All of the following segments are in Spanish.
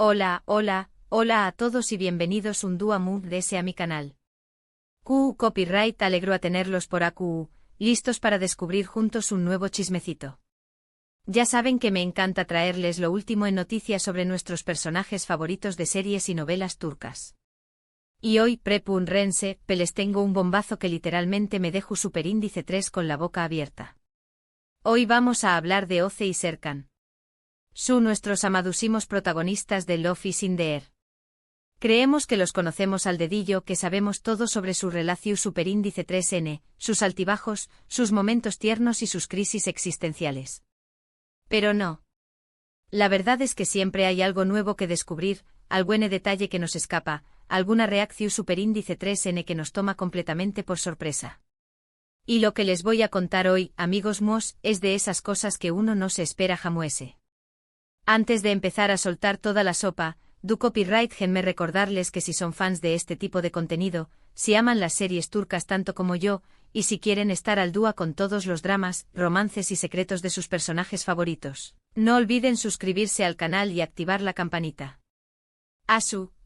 Hola, hola, hola a todos y bienvenidos un día más a mi canal. Copyright alegro a tenerlos por aquí, listos para descubrir juntos un nuevo chismecito. Ya saben que me encanta traerles lo último en noticias sobre nuestros personajes favoritos de series y novelas turcas. Y hoy, Rense, les tengo un bombazo que literalmente me dejo superíndice 3 con la boca abierta. Hoy vamos a hablar de Oce y Serkan. Son nuestros amadísimos protagonistas de Love is in the Air. Creemos que los conocemos al dedillo, que sabemos todo sobre su relación superíndice 3N, sus altibajos, sus momentos tiernos y sus crisis existenciales. Pero no. La verdad es que siempre hay algo nuevo que descubrir, algún detalle que nos escapa, alguna reacción superíndice 3N que nos toma completamente por sorpresa. Y lo que les voy a contar hoy, amigos míos, es de esas cosas que uno no se espera jamás. Antes de empezar a soltar toda la sopa, do copyright genme recordarles que si son fans de este tipo de contenido, si aman las series turcas tanto como yo, y si quieren estar al día con todos los dramas, romances y secretos de sus personajes favoritos, no olviden suscribirse al canal y activar la campanita.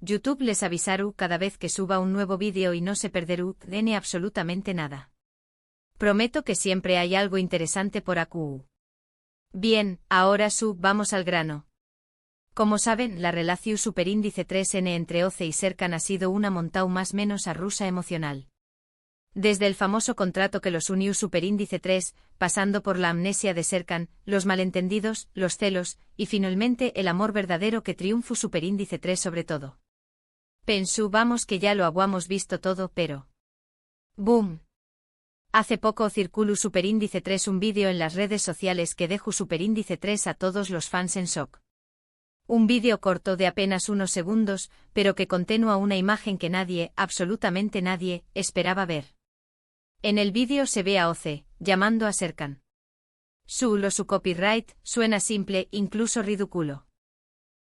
YouTube les avisará cada vez que suba un nuevo vídeo y no se perderá de absolutamente nada. Prometo que siempre hay algo interesante por aquí. Bien, ahora vamos al grano. Como saben, la relación superíndice 3N entre Oce y Serkan ha sido una montao más menos a rusa emocional. Desde el famoso contrato que los unió superíndice 3, pasando por la amnesia de Serkan, los malentendidos, los celos, y finalmente el amor verdadero que triunfó superíndice 3 sobre todo. Vamos que ya lo habíamos visto todo, pero... ¡Boom! Hace poco circuló superíndice 3 un vídeo en las redes sociales que dejó superíndice 3 a todos los fans en shock. Un vídeo corto de apenas unos segundos, pero que contenía una imagen que nadie, absolutamente nadie, esperaba ver. En el vídeo se ve a Oce, llamando a Serkan. Su copyright, suena simple, incluso ridículo.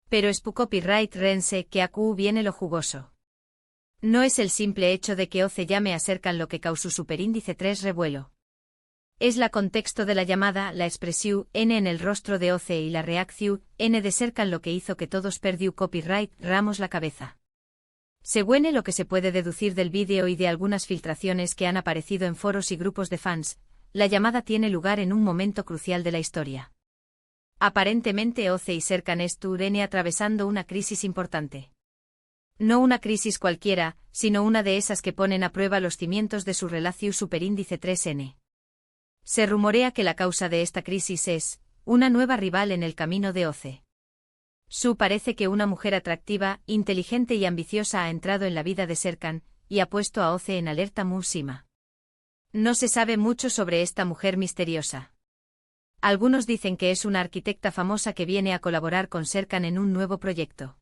Pero es pu copyright rense que acu viene lo jugoso. No es el simple hecho de que Oce llame a Serkan lo que causó superíndice 3 revuelo. Es la contexto de la llamada, la expresión N en el rostro de Oce y la reacción N de Serkan lo que hizo que todos perdió copyright ramos la cabeza. Según lo que se puede deducir del vídeo y de algunas filtraciones que han aparecido en foros y grupos de fans, la llamada tiene lugar en un momento crucial de la historia. Aparentemente Oce y Serkan están atravesando una crisis importante. No una crisis cualquiera, sino una de esas que ponen a prueba los cimientos de su relación superíndice 3N. Se rumorea que la causa de esta crisis es una nueva rival en el camino de Oce. Parece que una mujer atractiva, inteligente y ambiciosa ha entrado en la vida de Serkan, y ha puesto a Oce en alerta máxima. No se sabe mucho sobre esta mujer misteriosa. Algunos dicen que es una arquitecta famosa que viene a colaborar con Serkan en un nuevo proyecto.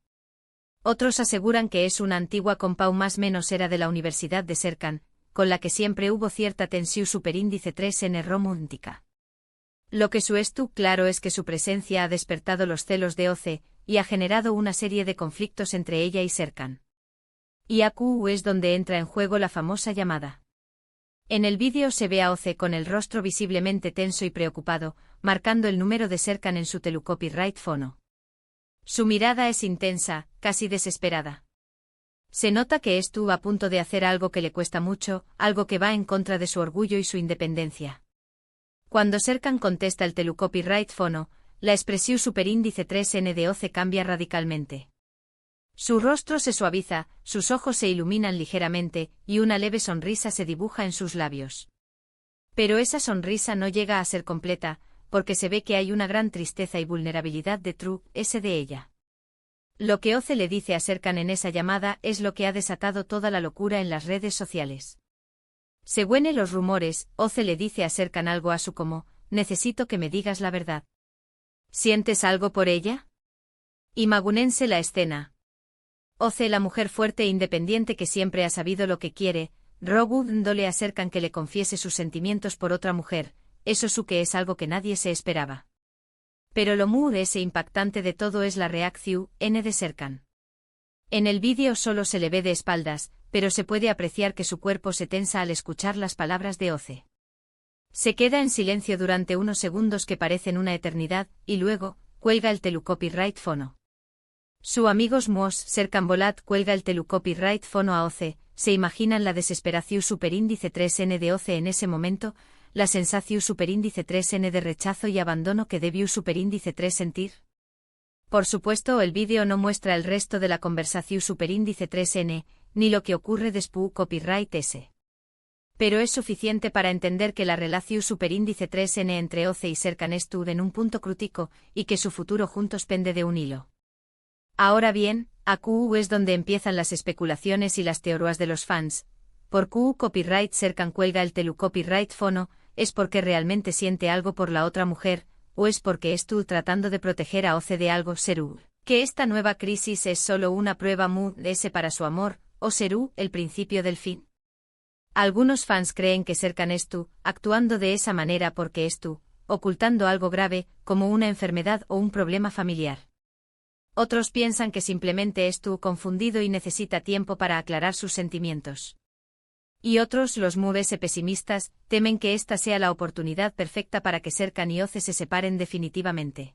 Otros aseguran que es una antigua compau más menos era de la Universidad de Serkan, con la que siempre hubo cierta tensión superíndice 3N romántica. Lo que claro es que su presencia ha despertado los celos de Oce, y ha generado una serie de conflictos entre ella y Serkan. Y aquí es donde entra en juego la famosa llamada. En el vídeo se ve a Oce con el rostro visiblemente tenso y preocupado, marcando el número de Serkan en su telecopyright fono. Su mirada es intensa, casi desesperada. Se nota que estuvo a punto de hacer algo que le cuesta mucho, algo que va en contra de su orgullo y su independencia. Cuando Serkan contesta el telecopyright fono, la expresión superíndice 3N de Oce cambia radicalmente. Su rostro se suaviza, sus ojos se iluminan ligeramente, y una leve sonrisa se dibuja en sus labios. Pero esa sonrisa no llega a ser completa, porque se ve que hay una gran tristeza y vulnerabilidad de de ella. Lo que Oce le dice a Serkan en esa llamada es lo que ha desatado toda la locura en las redes sociales. Según los rumores, Oce le dice a Serkan algo como, necesito que me digas la verdad. ¿Sientes algo por ella? Imagúnense la escena. Oce, la mujer fuerte e independiente que siempre ha sabido lo que quiere, rogándole a Serkan que le confiese sus sentimientos por otra mujer, eso que es algo que nadie se esperaba. Pero lo más impactante de todo es la reacción N de Serkan. En el vídeo solo se le ve de espaldas, pero se puede apreciar que su cuerpo se tensa al escuchar las palabras de Oce. Se queda en silencio durante unos segundos que parecen una eternidad, y luego, cuelga el telecopyright fono. Su amigos Muos, Serkan Bolat cuelga el telu copyright fono a OC, se imaginan la desesperación superíndice 3n de OC en ese momento, la sensación superíndice 3n de rechazo y abandono que debió superíndice 3 sentir. Por supuesto, el vídeo no muestra el resto de la conversación superíndice 3n, ni lo que ocurre después copyright S. Pero es suficiente para entender que la relación superíndice 3n entre OC y Serkan estuvo en un punto crítico, y que su futuro juntos pende de un hilo. Ahora bien, AQ es donde empiezan las especulaciones y las teorías de los fans. Por Q copyright Serkan cuelga el telu copyright fono, ¿es porque realmente siente algo por la otra mujer, o es porque estuvo tratando de proteger a OC de algo serú? Que esta nueva crisis es solo una prueba muy S para su amor, o serú el principio del fin. Algunos fans creen que Serkan estuvo actuando de esa manera porque estuvo ocultando algo grave, como una enfermedad o un problema familiar. Otros piensan que simplemente estuvo confundido y necesita tiempo para aclarar sus sentimientos. Y otros, los muy pesimistas, temen que esta sea la oportunidad perfecta para que Serkan y OC se separen definitivamente.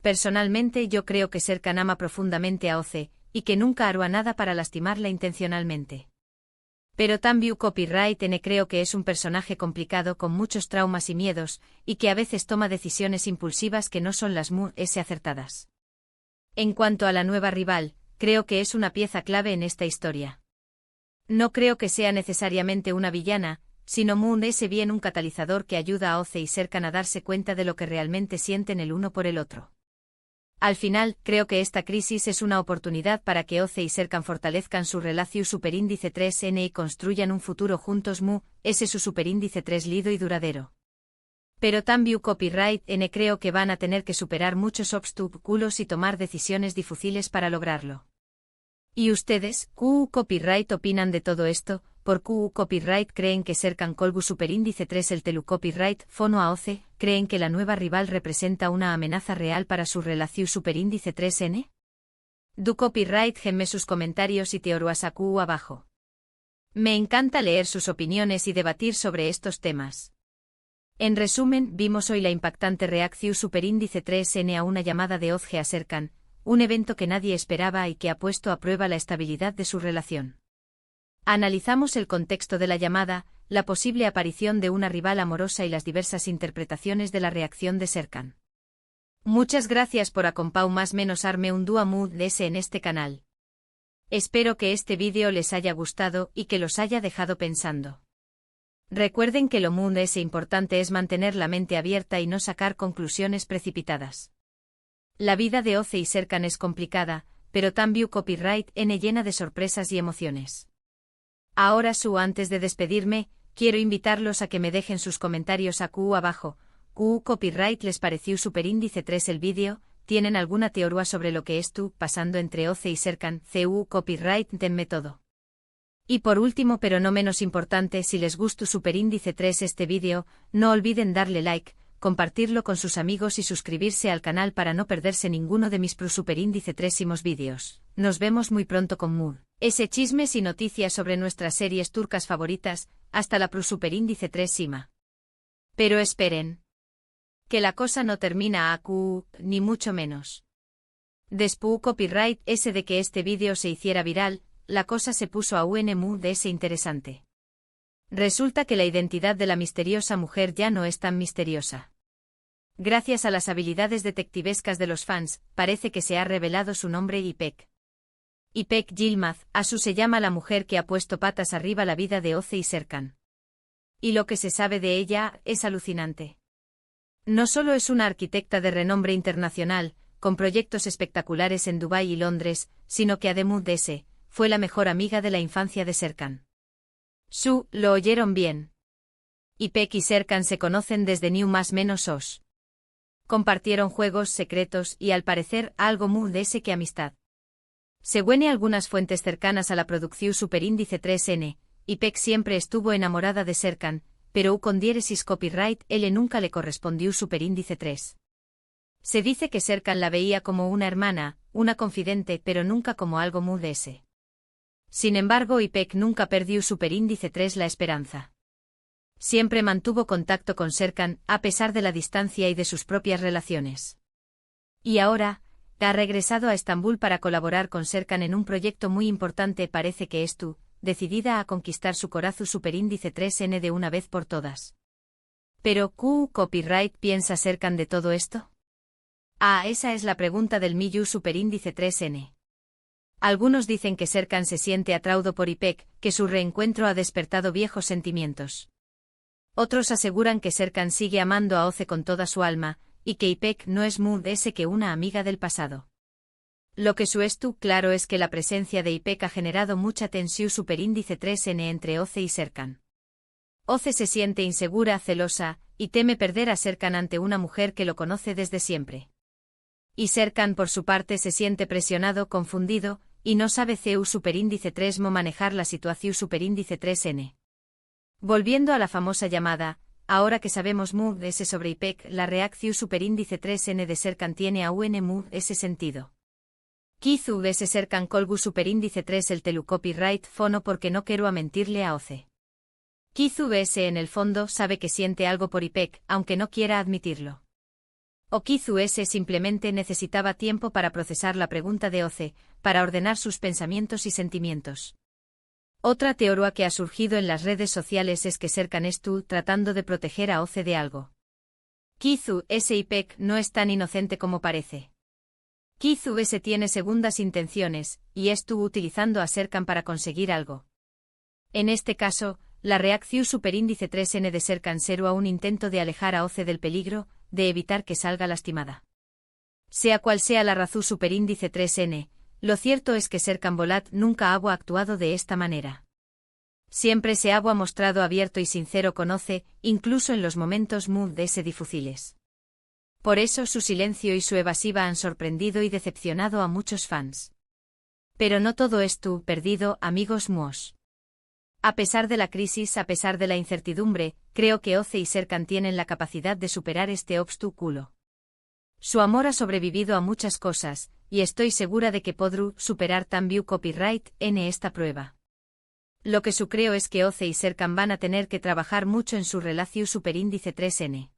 Personalmente yo creo que Serkan ama profundamente a OC, y que nunca hará nada para lastimarla intencionalmente. Pero también copyright N creo que es un personaje complicado con muchos traumas y miedos, y que a veces toma decisiones impulsivas que no son las muy acertadas. En cuanto a la nueva rival, creo que es una pieza clave en esta historia. No creo que sea necesariamente una villana, sino Moon es bien un catalizador que ayuda a OC y Serkan a darse cuenta de lo que realmente sienten el uno por el otro. Al final, creo que esta crisis es una oportunidad para que OC y Serkan fortalezcan su relación superíndice 3n y construyan un futuro juntos ese su superíndice 3 lido y duradero. Pero también copyright N creo que van a tener que superar muchos obstáculos y tomar decisiones difíciles para lograrlo. ¿Y ustedes, Q copyright opinan de todo esto? Por Q copyright creen que Serkan colgu superíndice 3 el telu copyright fono a OC, creen que la nueva rival representa una amenaza real para su relación superíndice 3n? Du copyright gemme sus comentarios y teorías a Q abajo. Me encanta leer sus opiniones y debatir sobre estos temas. En resumen, vimos hoy la impactante reacción superíndice 3n a una llamada de OC a Serkan, un evento que nadie esperaba y que ha puesto a prueba la estabilidad de su relación. Analizamos el contexto de la llamada, la posible aparición de una rival amorosa y las diversas interpretaciones de la reacción de Serkan. Muchas gracias por acompañarme un dúo mood DS en este canal. Espero que este vídeo les haya gustado y que los haya dejado pensando. Recuerden que lo muy importante es mantener la mente abierta y no sacar conclusiones precipitadas. La vida de OC y Serkan es complicada, pero también copyright N llena de sorpresas y emociones. Ahora antes de despedirme, quiero invitarlos a que me dejen sus comentarios a Q abajo. Q copyright les pareció superíndice 3 el vídeo, ¿tienen alguna teoría sobre lo que estuvo pasando entre OC y Serkan? CU copyright denme todo. Y por último pero no menos importante, si les gustó superíndice 3 este vídeo, no olviden darle like, compartirlo con sus amigos y suscribirse al canal para no perderse ninguno de mis superíndice 3 vídeos. Nos vemos muy pronto con Mood. Ese chismes y noticias sobre nuestras series turcas favoritas, hasta la superíndice 3 Sima. Pero esperen. Que la cosa no termina a Q, ni mucho menos. Después copyright ese de que este vídeo se hiciera viral, la cosa se puso a un mood de ese interesante. Resulta que la identidad de la misteriosa mujer ya no es tan misteriosa. Gracias a las habilidades detectivescas de los fans, parece que se ha revelado su nombre Ipek. Ipek Yilmaz, Asu se llama la mujer que ha puesto patas arriba la vida de OC y Serkan. Y lo que se sabe de ella es alucinante. No solo es una arquitecta de renombre internacional, con proyectos espectaculares en Dubái y Londres, sino que además de ese, fue la mejor amiga de la infancia de Serkan. Lo oyeron bien. Ipek y Serkan se conocen desde New más menos os. Compartieron juegos secretos y al parecer algo muy de ese que amistad. Según algunas fuentes cercanas a la producción superíndice 3n, Ipek siempre estuvo enamorada de Serkan, pero con diéresis copyright él nunca le correspondió superíndice 3. Se dice que Serkan la veía como una hermana, una confidente, pero nunca como algo muy de ese. Sin embargo, Ipek nunca perdió superíndice 3 la esperanza. Siempre mantuvo contacto con Serkan, a pesar de la distancia y de sus propias relaciones. Y ahora, Ha regresado a Estambul para colaborar con Serkan en un proyecto muy importante. Parece que es tú, decidida a conquistar su corazón superíndice 3N de una vez por todas. Pero, ¿Q Copyright piensa Serkan de todo esto? Ah, esa es la pregunta del Miyu superíndice 3N. Algunos dicen que Serkan se siente atraído por Ipek, que su reencuentro ha despertado viejos sentimientos. Otros aseguran que Serkan sigue amando a Oce con toda su alma, y que Ipek no es más que una amiga del pasado. Lo que su estu claro es que la presencia de Ipek ha generado mucha tensión superíndice 3N entre Oce y Serkan. Oce se siente insegura, celosa, y teme perder a Serkan ante una mujer que lo conoce desde siempre. Y Serkan por su parte se siente presionado, confundido, y no sabe CU superíndice 3mo manejar la situación superíndice 3N. Volviendo a la famosa llamada, ahora que sabemos ese sobre Ipek, la reacción superíndice 3N de Serkan tiene aún ese sentido. Kizu ese Serkan colgu superíndice 3 el telu copyright fono porque no quiero a mentirle a Oce. Kizu ese en el fondo sabe que siente algo por Ipek, aunque no quiera admitirlo. O Kizu ese simplemente necesitaba tiempo para procesar la pregunta de Oce, para ordenar sus pensamientos y sentimientos. Otra teoría que ha surgido en las redes sociales es que Serkan estuvo tratando de proteger a Oce de algo. Kizu ese Ipek no es tan inocente como parece. Kizu ese tiene segundas intenciones, y estuvo utilizando a Serkan para conseguir algo. En este caso, la reacción superíndice 3N de Serkan será un intento de alejar a Oce del peligro, de evitar que salga lastimada. Sea cual sea la razón superíndice 3N, lo cierto es que Serkan Bolat nunca ha actuado de esta manera. Siempre se ha mostrado abierto y sincero con Oce, incluso en los momentos ese difíciles. Por eso su silencio y su evasiva han sorprendido y decepcionado a muchos fans. Pero no todo estuvo perdido, amigos muos. A pesar de la crisis, a pesar de la incertidumbre, creo que Oce y Serkan tienen la capacidad de superar este obstáculo. Su amor ha sobrevivido a muchas cosas, y estoy segura de que podrán superar también copyright en esta prueba. Lo que su creo es que Oce y Serkan van a tener que trabajar mucho en su relación superíndice 3N.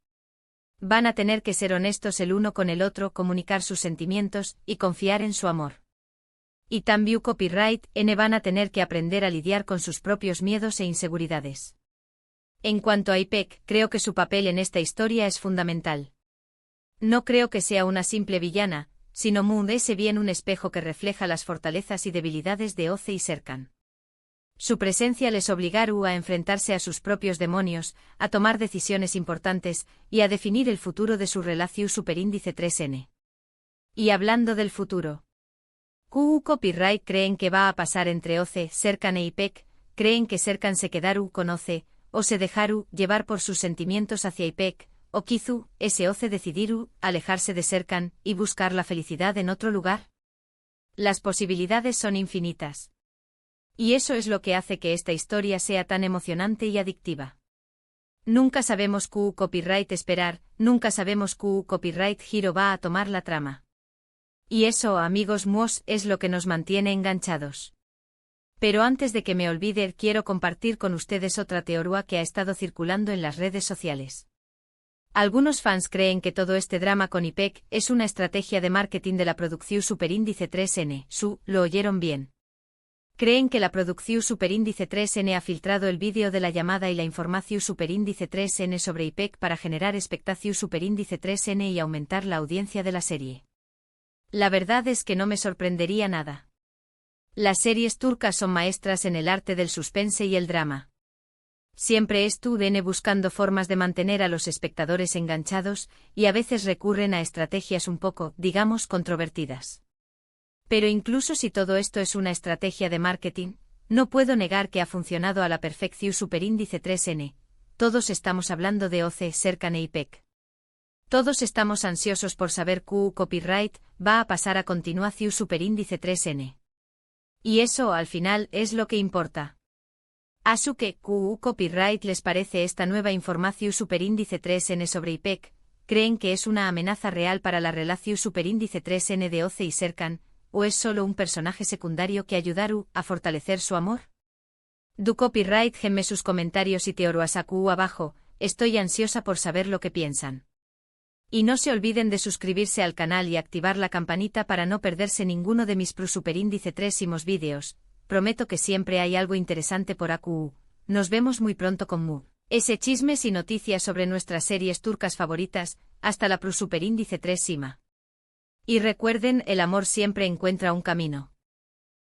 Van a tener que ser honestos el uno con el otro, comunicar sus sentimientos, y confiar en su amor. Y también copyright N van a tener que aprender a lidiar con sus propios miedos e inseguridades. En cuanto a Ipek, creo que su papel en esta historia es fundamental. No creo que sea una simple villana, sino ese bien un espejo que refleja las fortalezas y debilidades de Oce y Serkan. Su presencia les obligará a enfrentarse a sus propios demonios, a tomar decisiones importantes, y a definir el futuro de su relación superíndice 3N. Y hablando del futuro, ¿Q Copyright creen que va a pasar entre Oce, Serkan e Ipek? ¿Creen que Serkan se quedará con Oce, o se dejará llevar por sus sentimientos hacia Ipek, o Kizu, ese Oce decidirá alejarse de Serkan y buscar la felicidad en otro lugar? Las posibilidades son infinitas. Y eso es lo que hace que esta historia sea tan emocionante y adictiva. Nunca sabemos Q Copyright esperar, nunca sabemos Q Copyright giro va a tomar la trama. Y eso, amigos muos, es lo que nos mantiene enganchados. Pero antes de que me olvide, quiero compartir con ustedes otra teoría que ha estado circulando en las redes sociales. Algunos fans creen que todo este drama con Ipek es una estrategia de marketing de la producción superíndice 3N, lo oyeron bien. Creen que la producción superíndice 3N ha filtrado el vídeo de la llamada y la información superíndice 3N sobre Ipek para generar expectación superíndice 3N y aumentar la audiencia de la serie. La verdad es que no me sorprendería nada. Las series turcas son maestras en el arte del suspense y el drama. Siempre estuvieron buscando formas de mantener a los espectadores enganchados, y a veces recurren a estrategias un poco, digamos, controvertidas. Pero incluso si todo esto es una estrategia de marketing, no puedo negar que ha funcionado a la perfección superíndice 3N. Todos estamos hablando de Oce, Serkan e Ipek. Todos estamos ansiosos por saber Q Copyright va a pasar a continuación superíndice 3N. Y eso, al final, es lo que importa. ¿Asu que Q Copyright les parece esta nueva información superíndice 3N sobre Ipek? ¿Creen que es una amenaza real para la relación superíndice 3N de Oce y Serkan, o es solo un personaje secundario que ayudará a fortalecer su amor? Du Copyright genme sus comentarios y teorías abajo, estoy ansiosa por saber lo que piensan. Y no se olviden de suscribirse al canal y activar la campanita para no perderse ninguno de mis superíndice 3 vídeos. Prometo que siempre hay algo interesante por AQU. Nos vemos muy pronto con ese chismes y noticias sobre nuestras series turcas favoritas. Hasta la superíndice 3. Y recuerden, el amor siempre encuentra un camino.